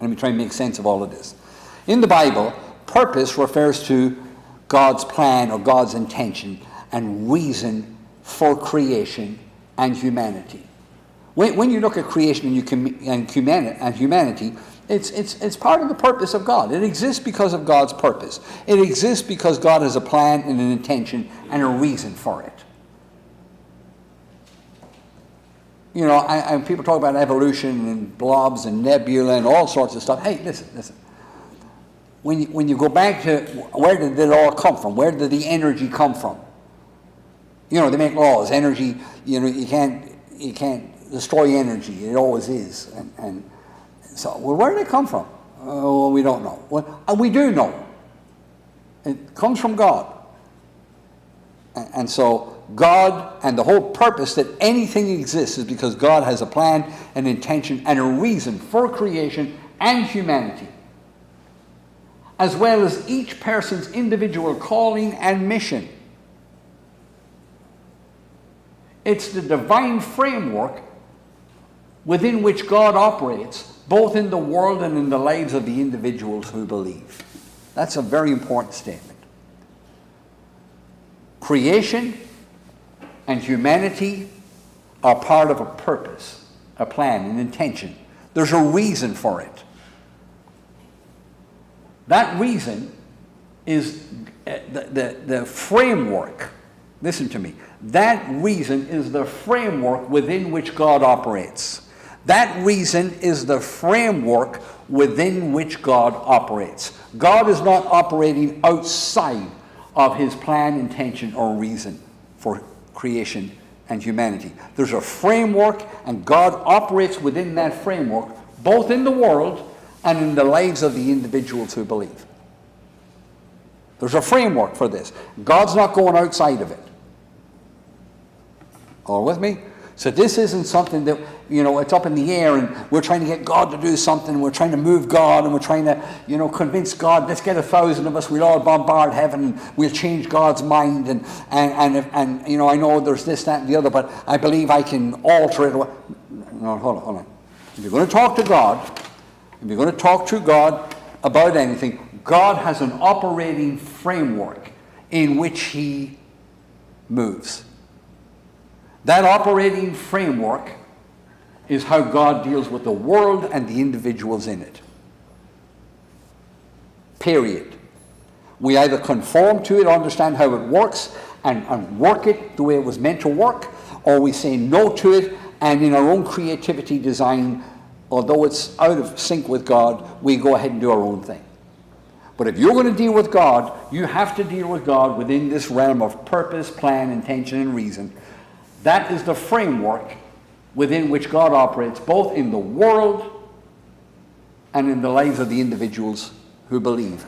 Let me try and make sense of all of this. In the Bible, purpose refers to God's plan or God's intention and reason for creation and humanity. When you look at creation and humanity, it's part of the purpose of God. It exists because of God's purpose. It exists because God has a plan and an intention and a reason for it. You know, and people talk about evolution and blobs and nebula and all sorts of stuff. Hey, listen. When you go back to where did it all come from? Where did the energy come from? You know, they make laws. Energy, you know, you can't destroy energy. It always is. And so, well, where did it come from? Well, we don't know. Well, we do know. It comes from God. And so God, and the whole purpose that anything exists is because God has a plan, an intention, and a reason for creation and humanity, as well as each person's individual calling and mission. It's the divine framework within which God operates, both in the world and in the lives of the individuals who believe. That's a very important statement. Creation and humanity are part of a purpose, a plan, an intention. There's a reason for it. That reason is the framework. Listen to me. That reason is the framework within which God operates. That reason is the framework within which God operates. God is not operating outside of his plan, intention, or reason for creation and humanity. There's a framework, and God operates within that framework, both in the world and in the lives of the individuals who believe. There's a framework for this. God's not going outside of it. All with me? So this isn't something that, you know, it's up in the air and we're trying to get God to do something, we're trying to move God, and we're trying to, you know, convince God, let's get 1,000 of us, we'll all bombard heaven and we'll change God's mind, and you know, I know there's this, that, and the other, but I believe I can alter it. No, hold on. If you're going to talk to God about anything, God has an operating framework in which he moves. That operating framework is how God deals with the world and the individuals in it. Period. We either conform to it, understand how it works, and work it the way it was meant to work, or we say no to it, and in our own creativity design, although it's out of sync with God, we go ahead and do our own thing. But if you're going to deal with God, you have to deal with God within this realm of purpose, plan, intention, and reason. That is the framework within which God operates, both in the world and in the lives of the individuals who believe.